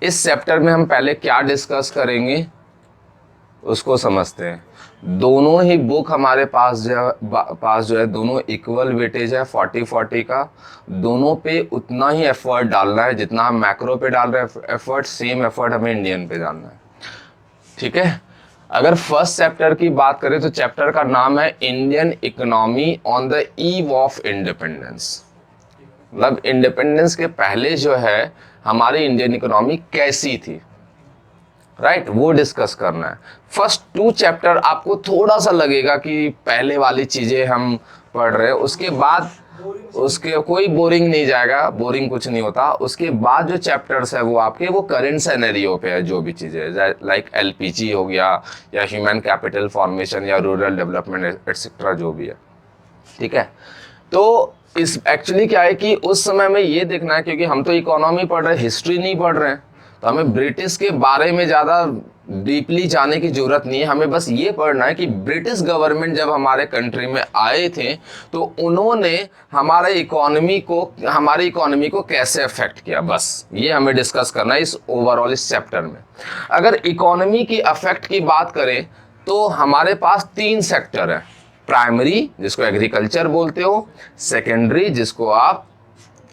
इस चैप्टर में हम पहले क्या डिस्कस करेंगे उसको समझते हैं। दोनों ही बुक हमारे पास जो है दोनों इक्वल वेटेज है 40-40 का। दोनों पे उतना ही एफर्ट डालना है जितना हम मैक्रो पे डाल रहे हैं एफर्ट, सेम एफर्ट हमें इंडियन पे डालना है। ठीक है। अगर फर्स्ट चैप्टर की बात करें तो चैप्टर का नाम है Indian economy on the eve of independence. मतलब इंडिपेंडेंस के पहले जो है हमारी इंडियन इकोनॉमी कैसी थी, राइट, वो डिस्कस करना है। फर्स्ट 2 चैप्टर आपको थोड़ा सा लगेगा कि पहले वाली चीजें हम पढ़ रहे हैं, उसके बाद उसके कोई बोरिंग नहीं जाएगा, बोरिंग कुछ नहीं होता। उसके बाद जो चैप्टर्स है वो आपके वो करंट सिनेरियो पे है, जो भी चीजें लाइक एलपीजी हो गया या ह्यूमन कैपिटल फॉर्मेशन या रूरल डेवलपमेंट एटसेट्रा जो भी है। ठीक है। तो इस एक्चुअली क्या है कि उस समय में ये देखना है, क्योंकि हम तो इकोनॉमी पढ़ रहे हैं, हिस्ट्री नहीं पढ़ रहे हैं, तो हमें ब्रिटिश के बारे में ज़्यादा डीपली जाने की जरूरत नहीं है। हमें बस ये पढ़ना है कि ब्रिटिश गवर्नमेंट जब हमारे कंट्री में आए थे तो उन्होंने हमारी इकोनॉमी को कैसे अफेक्ट किया, बस ये हमें डिस्कस करना है इस ओवरऑल इस चैप्टर में। अगर इकोनॉमी की अफेक्ट की बात करें तो हमारे पास 3 सेक्टर है। प्राइमरी जिसको एग्रीकल्चर बोलते हो, सेकेंडरी जिसको आप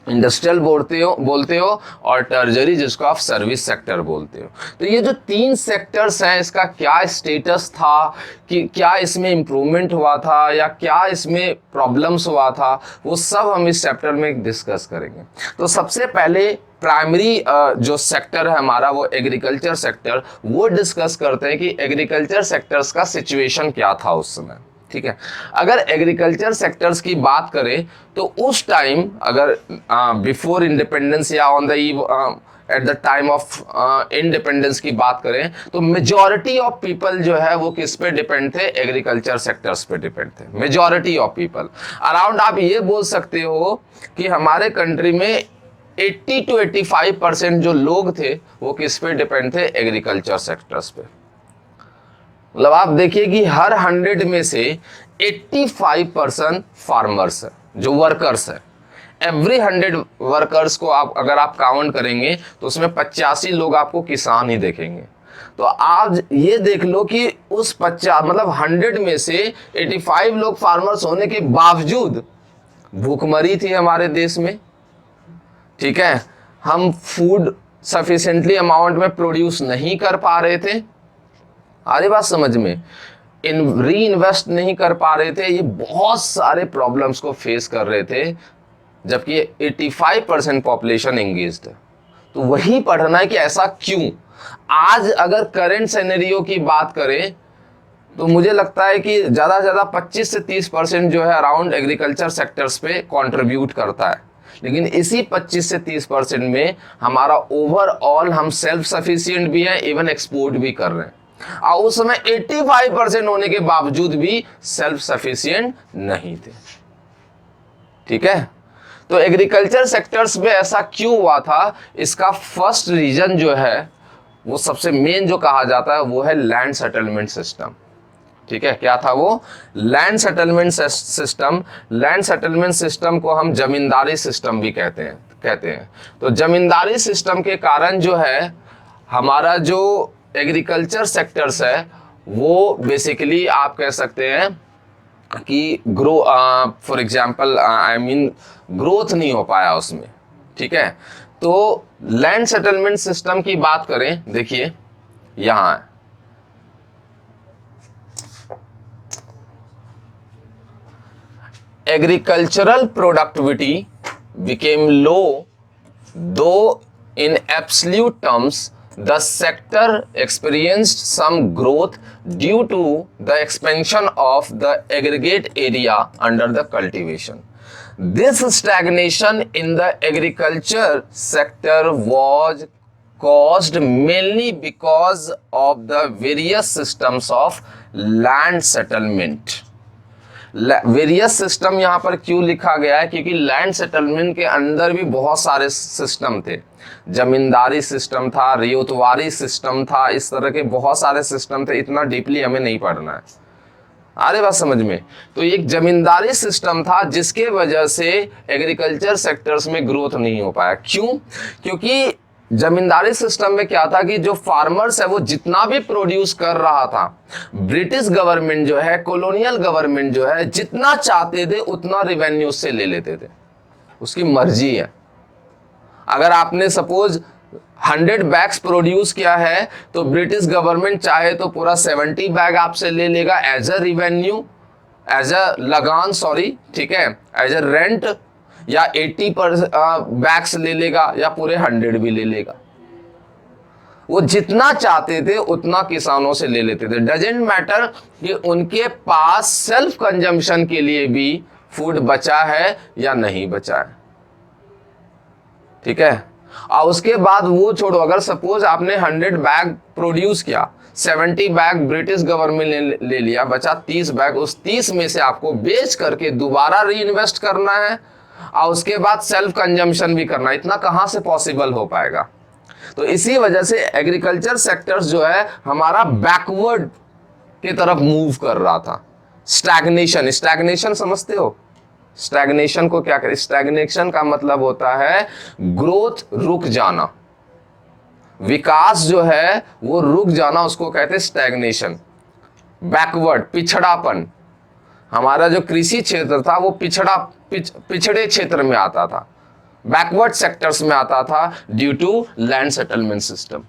इंडस्ट्रियल बोलते हो और टर्जरी जिसको आप सर्विस सेक्टर बोलते हो। तो ये जो 3 सेक्टर्स हैं इसका क्या स्टेटस था, कि क्या इसमें इम्प्रूवमेंट हुआ था या क्या इसमें प्रॉब्लम्स हुआ था, वो सब हम इस चैप्टर में डिस्कस करेंगे। तो सबसे पहले प्राइमरी जो सेक्टर है हमारा वो एग्रीकल्चर सेक्टर, वो डिस्कस करते हैं कि एग्रीकल्चर सेक्टर्स का सिचुएशन क्या था उस समय। ठीक है। अगर एग्रीकल्चर सेक्टर्स की बात करें तो उस टाइम अगर बिफोर इंडिपेंडेंस या on the eve at the time of independence की बात करें तो मेजॉरिटी ऑफ पीपल जो है वो किस पे डिपेंड थे, एग्रीकल्चर सेक्टर्स पे डिपेंड थे। मेजॉरिटी ऑफ पीपल अराउंड आप ये बोल सकते हो कि हमारे कंट्री में 80 to 85% जो लोग थे वो किस पे डिपेंड थे, एग्रीकल्चर सेक्टर्स पे। मतलब आप देखिए कि हर 100 में से 85% फार्मर्स है, जो वर्कर्स है। एवरी 100 वर्कर्स को आप अगर आप काउंट करेंगे तो उसमें 85 लोग आपको किसान ही देखेंगे। तो आप ये देख लो कि उस 50 मतलब 100 में से 85 लोग फार्मर्स होने के बावजूद भूखमरी थी हमारे देश में। ठीक है। हम फूड सफिशिएंटली अमाउंट में प्रोड्यूस नहीं कर पा रहे थे, आधी बात समझ में, री इन्वेस्ट नहीं कर पा रहे थे, ये बहुत सारे प्रॉब्लम्स को फेस कर रहे थे, जबकि 85% पॉपुलेशन एंगेज्ड है। तो वही पढ़ना है कि ऐसा क्यों। आज अगर करंट सिनेरियो की बात करें तो मुझे लगता है कि ज़्यादा से ज़्यादा 25 से 30% जो है अराउंड एग्रीकल्चर सेक्टर्स पे कंट्रीब्यूट करता है, लेकिन इसी 25 से 30% में हमारा ओवरऑल हम सेल्फ सफिशिएंट भी है, इवन एक्सपोर्ट भी कर रहे हैं। और उस समय 85% होने के बावजूद भी सेल्फ सफिशिएंट नहीं थे। ठीक है। तो एग्रीकल्चर सेक्टर्स में ऐसा क्यों हुआ था, इसका फर्स्ट रीजन जो है वो सबसे मेन जो कहा जाता है वो है लैंड सेटलमेंट सिस्टम। ठीक है। क्या था वो, land settlement system. Land settlement system को हम जमींदारी सिस्टम भी कहते हैं। तो जमींदारी सिस्टम के कारण जो है हमारा जो एग्रीकल्चर सेक्टर्स है वो बेसिकली आप कह सकते हैं कि for example I mean growth नहीं हो पाया उसमें। ठीक है। तो लैंड सेटलमेंट सिस्टम की बात करें, देखिए यहां है agricultural productivity became low, though in absolute terms the sector experienced some growth due to the expansion of the aggregate area under the cultivation. This stagnation in the agriculture sector was caused mainly because of the various systems of land settlement. Various system यहां पर क्यों लिखा गया है, क्योंकि land settlement के अंदर भी बहुत सारे सिस्टम थे। जमींदारी सिस्टम था, रियोतवारी सिस्टम था, इस तरह के बहुत सारे सिस्टम थे। इतना डीपली हमें नहीं पढ़ना है, आ रही बात समझ में। तो एक जमींदारी सिस्टम था जिसके वजह से एग्रीकल्चर सेक्टर्स में ग्रोथ नहीं हो पाया। क्यों, क्योंकि जमींदारी सिस्टम में क्या था कि जो फार्मर्स है वो जितना भी प्रोड्यूस कर रहा था, ब्रिटिश गवर्नमेंट जो है, कॉलोनियल गवर्नमेंट जो है, जितना चाहते थे उतना रेवेन्यू से ले लेते थे, उसकी मर्जी है। अगर आपने सपोज 100 बैग्स प्रोड्यूस किया है तो ब्रिटिश गवर्नमेंट चाहे तो पूरा 70 बैग आपसे ले लेगा as a revenue, as a lagaan, sorry, ठीक है, एज अ रेंट, या 80 बैग्स ले लेगा, या पूरे 100 भी ले लेगा। वो जितना चाहते थे उतना किसानों से ले लेते थे। डजेंट मैटर कि उनके पास सेल्फ कंजम्पशन के लिए भी फूड बचा है या नहीं बचा है, ठीक है। और उसके बाद वो छोड़ो, अगर सपोज आपने 100 बैग प्रोड्यूस किया, 70 बैग ब्रिटिश गवर्नमेंट ने ले लिया, बचा 30 बैग, उस 30 में से आपको बेच करके दोबारा री इन्वेस्ट करना है और उसके बाद सेल्फ कंजम्पशन भी करना है। इतना कहां से पॉसिबल हो पाएगा? तो इसी वजह से एग्रीकल्चर सेक्टर्स जो है हमारा बैकवर्ड की तरफ मूव कर रहा था। स्टैग्नेशन, स्टैग्नेशन समझते हो? स्टैग्नेशन को क्या करें? स्टैग्नेशन का मतलब होता है ग्रोथ रुक जाना, विकास जो है वो रुक जाना, उसको कहते हैं स्टैग्नेशन। बैकवर्ड, पिछड़ापन। हमारा जो कृषि क्षेत्र था वो पिछड़े क्षेत्र में आता था, बैकवर्ड सेक्टर्स में आता था due to land settlement system.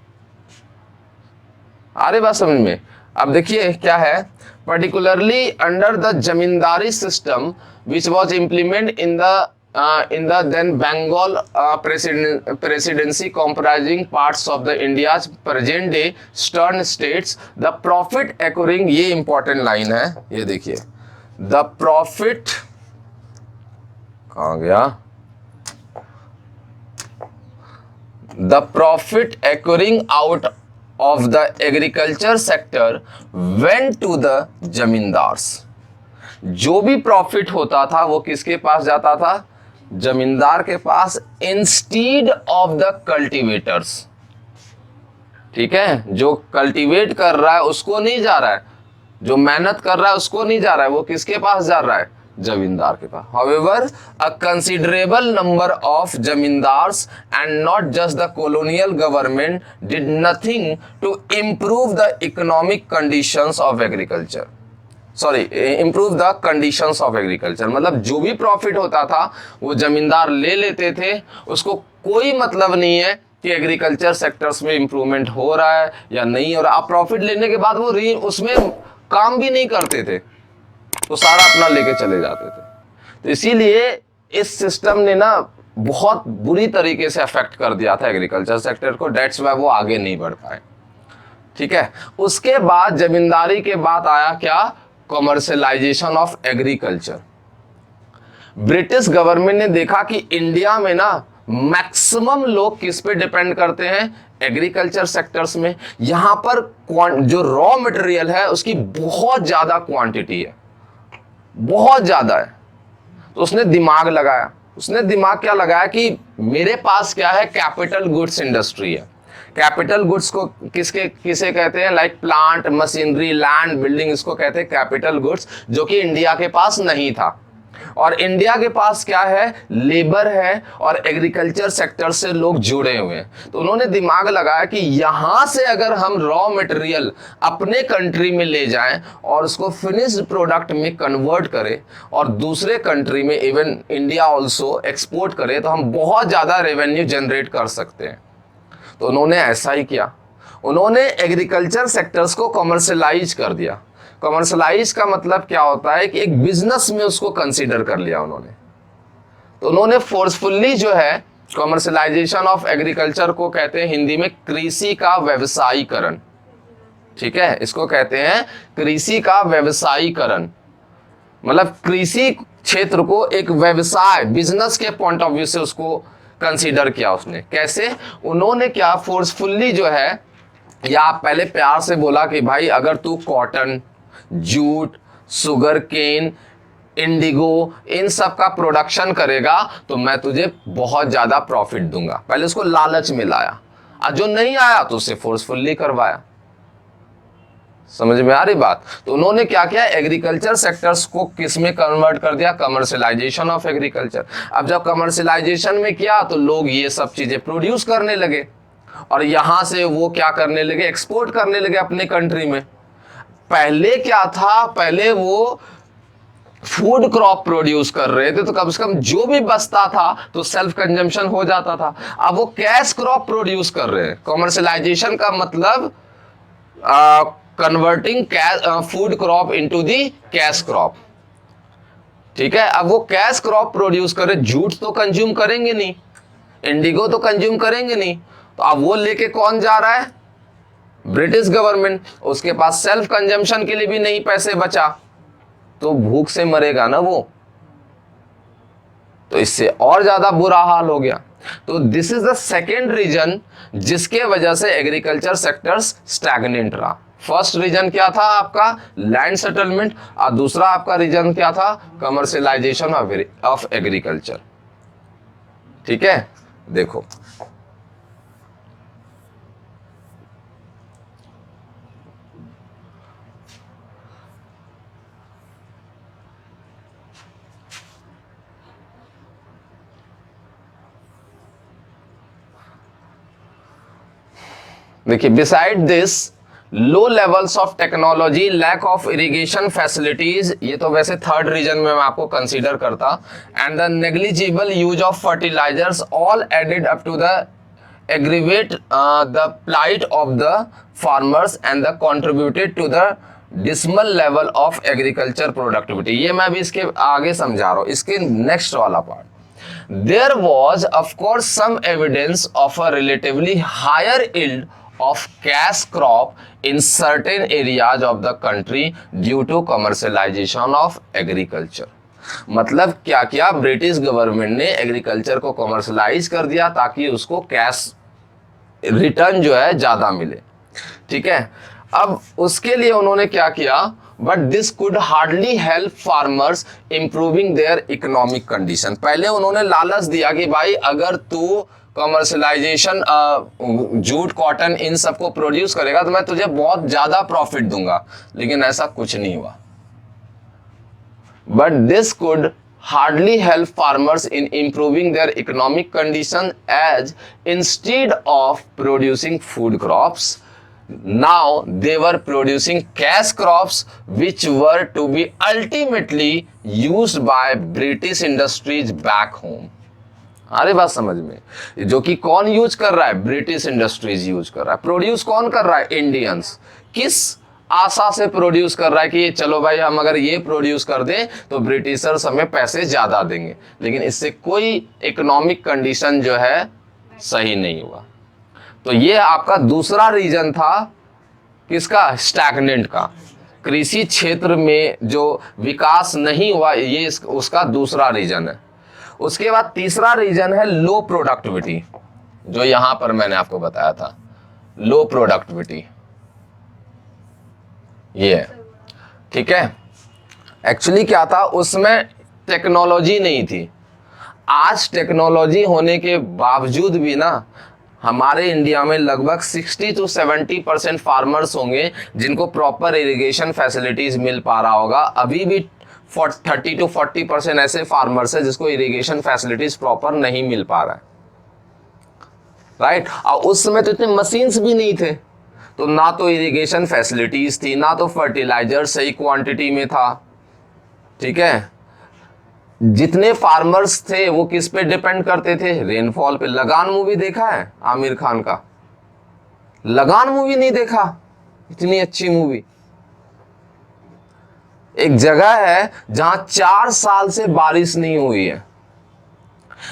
आ रही बात समझ में? अब देखिए क्या है, particularly under the zamindari system which was implemented in the then Bengal presidency comprising parts of the India's present day eastern states, the profit occurring, ये important line है, ये देखिए, the profit, कहाँ गया, the profit occurring out of the agriculture sector went to the zamindars. जो भी profit होता था वो किसके पास जाता था? जमींदार के पास, इंस्टीड ऑफ द कल्टीवेटर्स, ठीक है। जो कल्टीवेट कर रहा है उसको नहीं जा रहा है, जो मेहनत कर रहा है उसको नहीं जा रहा है, वो किसके पास जा रहा है? जमींदार के पास। However a considerable number of zamindars and not just the colonial government did nothing to improve the economic conditions of agriculture, sorry, improve the conditions of agriculture. मतलब जो भी प्रॉफिट होता था वो जमींदार ले लेते थे, उसको कोई मतलब नहीं है कि एग्रीकल्चर सेक्टर्स में इंप्रूवमेंट हो रहा है या नहीं हो रहा। आप प्रॉफिट लेने के बाद वो उसमें काम भी नहीं करते थे, तो सारा अपना लेके चले जाते थे। तो इसीलिए इस सिस्टम ने ना बहुत बुरी तरीके से अफेक्ट कर दिया था एग्रीकल्चर सेक्टर को, डेट्स वाई वो आगे नहीं बढ़ पाए, ठीक है। उसके बाद जमींदारी के बाद आया क्या? Commercialisation of agriculture. British government ने देखा कि इंडिया में ना मैक्सिमम लोग किस पे डिपेंड करते हैं? एग्रीकल्चर सेक्टर्स में। यहां पर जो रॉ मटेरियल है उसकी बहुत ज्यादा क्वांटिटी है, बहुत ज्यादा है। तो उसने दिमाग लगाया, उसने दिमाग क्या लगाया कि मेरे पास क्या है? कैपिटल गुड्स इंडस्ट्री है। कैपिटल गुड्स को किसे कहते हैं? Like plant, machinery, land, building, इसको कहते हैं कैपिटल गुड्स, जो कि इंडिया के पास नहीं था। और इंडिया के पास क्या है? लेबर है और एग्रीकल्चर सेक्टर से लोग जुड़े हुए हैं। तो उन्होंने दिमाग लगाया कि यहां से अगर हम रॉ मटेरियल अपने कंट्री में ले जाएं और उसको फिनिश्ड प्रोडक्ट में कन्वर्ट करें और दूसरे कंट्री में, इवन इंडिया ऑल्सो, एक्सपोर्ट करें, तो हम बहुत ज्यादा रेवेन्यू जनरेट कर सकते हैं। तो उन्होंने ऐसा ही किया, उन्होंने एग्रीकल्चर सेक्टर्स को कॉमर्शलाइज कर दिया। कॉमर्शलाइज का मतलब क्या होता है कि एक बिजनेस में उसको कंसीडर कर लिया उन्होंने। तो उन्होंने फोर्सफुली जो है कॉमर्शलाइजेशन ऑफ एग्रीकल्चर को कहते हैं हिंदी में कृषि का व्यवसायीकरण, ठीक है। इसको कहते हैं कृषि का व्यवसायीकरण। मतलब कृषि क्षेत्र को एक व्यवसाय, बिजनेस के पॉइंट ऑफ व्यू से उसको कंसीडर किया उसने। कैसे? उन्होंने क्या फोर्सफुली जो है, या पहले प्यार से बोला कि भाई अगर तू cotton, jute, sugar cane, indigo, इन सब का प्रोडक्शन करेगा तो मैं तुझे बहुत ज्यादा प्रॉफिट दूंगा। पहले उसको लालच में लाया, और जो नहीं आया तो उसे फोर्सफुली करवाया। समझ में आ रही बात? तो उन्होंने क्या किया? एग्रीकल्चर सेक्टर्स को किस में कन्वर्ट कर दिया? Commercialisation of agriculture. अब जब कमर्शियलाइजेशन में किया तो लोग ये सब चीजें प्रोड्यूस करने लगे, और यहां से वो क्या करने लगे, एक्सपोर्ट करने लगे अपने कंट्री में। पहले क्या था, पहले वो फूड क्रॉप प्रोड्यूस कर रहे थे तो कम से कम जो भी बचता था तो सेल्फ कंजम्पशन हो जाता था। अब वो कैश क्रॉप प्रोड्यूस कर रहे हैं। कॉमर्शलाइजेशन का मतलब converting food crop into the cash crop. ठीक है, अब वो कैश क्रॉप प्रोड्यूस करे, जूट तो कंज्यूम करेंगे नहीं, इंडिगो तो कंज्यूम करेंगे नहीं, तो अब वो लेके कौन जा रहा है, ब्रिटिश गवर्नमेंट। उसके पास सेल्फ कंजम्पशन के लिए भी नहीं पैसे बचा, तो भूख से मरेगा ना वो, तो इससे और ज्यादा बुरा हाल हो गया। तो this is the second reason जिसके वजह से एग्रीकल्चर सेक्टर्स स्टैग्नेंट रहा। फर्स्ट रीजन क्या था आपका, लैंड सेटलमेंट, और दूसरा आपका रीजन क्या था, कमर्शियलाइजेशन ऑफ एग्रीकल्चर। ठीक है, देखो देखिए, beside this low levels of technology, lack of irrigation facilities, ये तो वैसे थर्ड रीजन में मैं आपको कंसीडर करता, and the negligible use of fertilizers all added up to the aggravate the plight of the farmers and the contributed to the dismal level of agriculture productivity. ये मैं भी इसके आगे समझा रहा हूं, इसके नेक्स्ट वाला part. There was, of course, some evidence of a relatively higher yield of cash crop in certain areas of the country due to commercialization of agriculture. मतलब क्या किया, ब्रिटिश गवर्नमेंट ने एग्रीकल्चर को कमर्शलाइज कर दिया ताकि उसको कैश रिटर्न जो है ज्यादा मिले। ठीक है, अब उसके लिए उन्होंने क्या किया, but this could hardly help farmers improving their economic condition. पहले उन्होंने लालच दिया कि भाई अगर तू कमर्शलाइजेशन जूट कॉटन इन सबको प्रोड्यूस करेगा तो मैं तुझे बहुत ज्यादा प्रॉफिट दूंगा, लेकिन ऐसा कुछ नहीं हुआ। But this could hardly help farmers in improving their economic condition, as instead of producing food crops, now they were producing cash crops which were to be ultimately used by British industries back home. अरे बात समझ में, जो कि कौन use कर रहा है, ब्रिटिश इंडस्ट्रीज यूज कर रहा है। प्रोड्यूस कौन कर रहा है, इंडियंस। किस आशा से प्रोड्यूस कर रहा है कि चलो भाई हम अगर ये प्रोड्यूस कर दें तो ब्रिटिशर्स हमें पैसे ज्यादा देंगे, लेकिन इससे कोई इकोनॉमिक कंडीशन जो है सही नहीं हुआ। तो ये आपका दूसरा रीजन था, किसका, स्टैग्नेंट का। कृषि क्षेत्र में जो विकास नहीं हुआ, ये उसका दूसरा रीजन है। उसके बाद तीसरा रीजन है लो प्रोडक्टिविटी, जो यहां पर मैंने आपको बताया था, लो प्रोडक्टिविटी ये। ठीक है, एक्चुअली क्या था, उसमें टेक्नोलॉजी नहीं थी। आज टेक्नोलॉजी होने के बावजूद भी ना हमारे इंडिया में लगभग 60 to 70% फार्मर्स होंगे जिनको प्रॉपर इरिगेशन फैसिलिटीज मिल पा रहा होगा। अभी भी 30 to 40% ऐसे फार्मर्स है जिसको इरिगेशन फैसिलिटीज प्रॉपर नहीं मिल पा रहा है, राइट। और उस समय तो इतने मशीन्स भी नहीं थे, तो ना तो इरिगेशन फैसिलिटीज थी, ना तो फर्टिलाइजर सही क्वांटिटी में था। ठीक है, जितने फार्मर्स थे वो किस पे डिपेंड करते थे, रेनफॉल पे। लगान मूवी देखा है आमिर खान का, लगान मूवी नहीं देखा, इतनी अच्छी मूवी। एक जगह है जहां 4 साल से बारिश नहीं हुई है,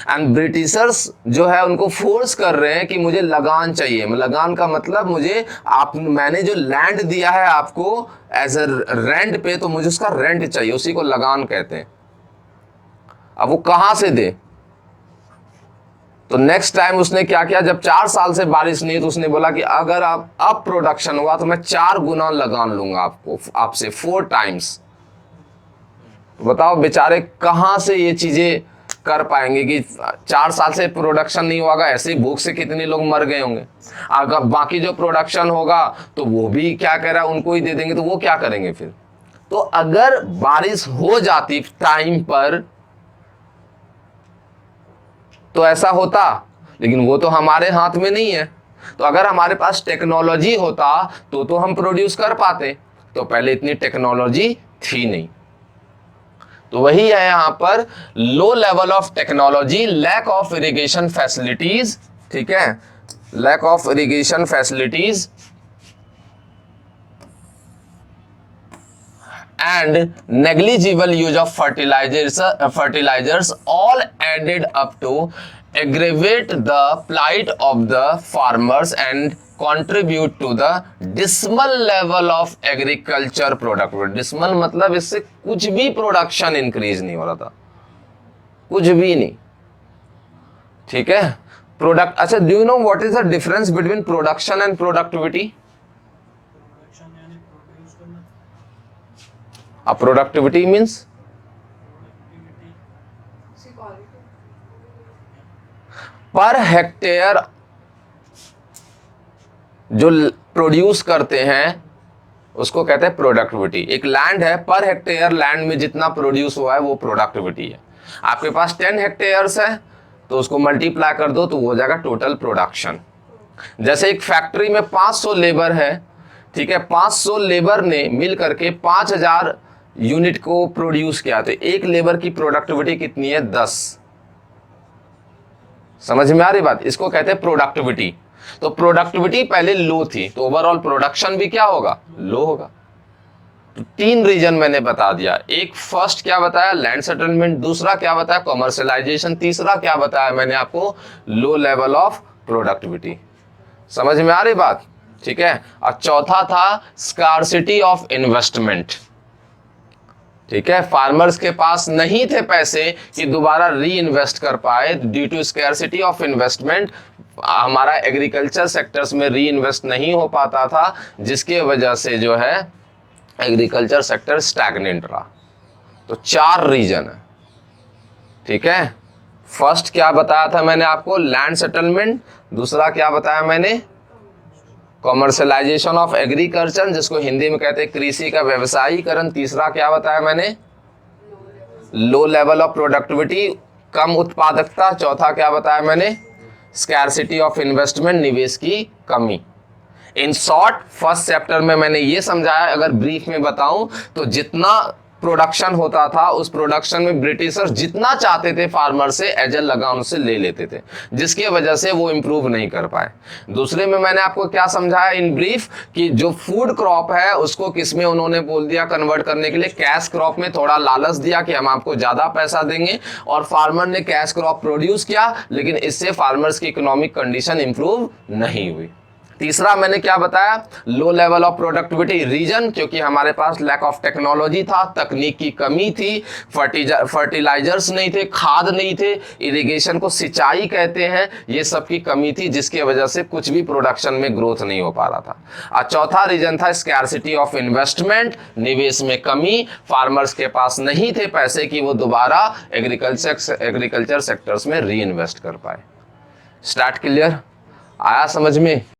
एंड ब्रिटिशर्स जो है उनको फोर्स कर रहे हैं कि मुझे लगान चाहिए। लगान का मतलब मैंने जो लैंड दिया है आपको एज अ रेंट पे, तो मुझे उसका रेंट चाहिए, उसी को लगान कहते हैं। अब वो कहां से दे, तो नेक्स्ट टाइम उसने क्या किया, जब 4 साल से बारिश नहीं तो उसने बोला कि अगर आप अब प्रोडक्शन हुआ तो मैं 4 गुना लगान लूंगा आपसे 4 टाइम्स। बताओ बेचारे कहां से ये चीजें कर पाएंगे कि 4 साल से प्रोडक्शन नहीं होगा, ऐसे ही भूख से कितने लोग मर गए होंगे। अगर बाकी जो प्रोडक्शन होगा तो वो भी क्या कह रहा है, उनको ही दे देंगे, तो वो क्या करेंगे फिर। तो अगर बारिश हो जाती टाइम पर तो ऐसा होता, लेकिन वो तो हमारे हाथ में नहीं है। तो अगर हमारे पास टेक्नोलॉजी होता तो हम प्रोड्यूस कर पाते, तो पहले इतनी टेक्नोलॉजी थी नहीं। तो वही है यहां पर, low level of technology, lack of irrigation facilities, ठीक है, lack of irrigation facilities and negligible use of fertilizers all added up to aggravate the plight of the farmers and contribute to the dismal level of agriculture productivity। dismal मतलब इससे कुछ भी production increase नहीं हो रहा था, कुछ भी नहीं, ठीक है। प्रोडक्ट, अच्छा, do you know what is the difference between production and productivity? Productivity means per hectare जो प्रोड्यूस करते हैं उसको कहते हैं प्रोडक्टिविटी। एक लैंड है, पर हेक्टेयर लैंड में जितना प्रोड्यूस हुआ है वो प्रोडक्टिविटी है। आपके पास 10 हेक्टेयर्स है तो उसको मल्टीप्लाई कर दो तो वो हो जाएगा टोटल प्रोडक्शन। जैसे एक फैक्ट्री में 500 लेबर है, ठीक है, 500 लेबर ने मिल करके 5000 यूनिट को प्रोड्यूस किया, तो एक लेबर की प्रोडक्टिविटी कितनी है? 10। समझ में आ रही बात? इसको कहते हैं प्रोडक्टिविटी। तो प्रोडक्टिविटी पहले लो थी तो ओवरऑल प्रोडक्शन भी क्या होगा? लो होगा। तो 3 रीजन मैंने बता दिया। एक फर्स्ट क्या बताया? Land settlement. दूसरा क्या बताया? कॉमर्शियलाइजेशन। तीसरा क्या बताया मैंने आपको? लो लेवल ऑफ प्रोडक्टिविटी। समझ में आ रही बात? ठीक है। और चौथा था स्कार्सिटी ऑफ इन्वेस्टमेंट, ठीक है। फार्मर्स के पास नहीं थे पैसे कि दोबारा री इन्वेस्ट कर पाए, due to scarcity of investment हमारा एग्रीकल्चर सेक्टर्स में री इन्वेस्ट नहीं हो पाता था, जिसके वजह से जो है एग्रीकल्चर सेक्टर स्टैग्नेंट रहा। तो 4 रीजन है, ठीक है। फर्स्ट क्या बताया था मैंने आपको? Land settlement. दूसरा क्या बताया मैंने? कॉमर्शियलाइजेशन ऑफ एग्रीकल्चर, जिसको हिंदी में कहते हैं कृषि का व्यवसायीकरण। तीसरा क्या बताया मैंने? लो लेवल ऑफ प्रोडक्टिविटी, कम उत्पादकता। चौथा क्या बताया मैंने? स्कैर्सिटी ऑफ इन्वेस्टमेंट, निवेश की कमी। इन शॉर्ट फर्स्ट चैप्टर में मैंने ये समझाया, अगर ब्रीफ में बताऊं तो जितना प्रोडक्शन होता था उस प्रोडक्शन में ब्रिटिशर्स जितना चाहते थे फार्मर से एज ए लगान उससे ले लेते थे, जिसकी वजह से वो इंप्रूव नहीं कर पाए। दूसरे में मैंने आपको क्या समझाया इन ब्रीफ कि जो फूड क्रॉप है उसको किसमें उन्होंने बोल दिया कन्वर्ट करने के लिए? कैश क्रॉप में थोड़ा लालच दिया कि हम आपको ज्यादा पैसा देंगे, और फार्मर ने कैश क्रॉप प्रोड्यूस किया, लेकिन इससे फार्मर्स की इकोनॉमिक कंडीशन इंप्रूव नहीं हुई। तीसरा मैंने क्या बताया? Low level of productivity reason, क्योंकि हमारे पास लैक ऑफ टेक्नोलॉजी था, तकनीक की कमी थी, फर्टिलाइजर्स नहीं थे, खाद नहीं थे, इरिगेशन को सिंचाई कहते हैं, ये सब की कमी थी, जिसकी वजह से कुछ भी प्रोडक्शन में ग्रोथ नहीं हो पा रहा था। और चौथा रीजन था स्कैर्सिटी ऑफ इन्वेस्टमेंट, निवेश में कमी। फार्मर्स के पास नहीं थे पैसे कि वो दोबारा एग्रीकल्चर सेक्टर्स में री इन्वेस्ट कर पाए। Start clear? आया समझ में?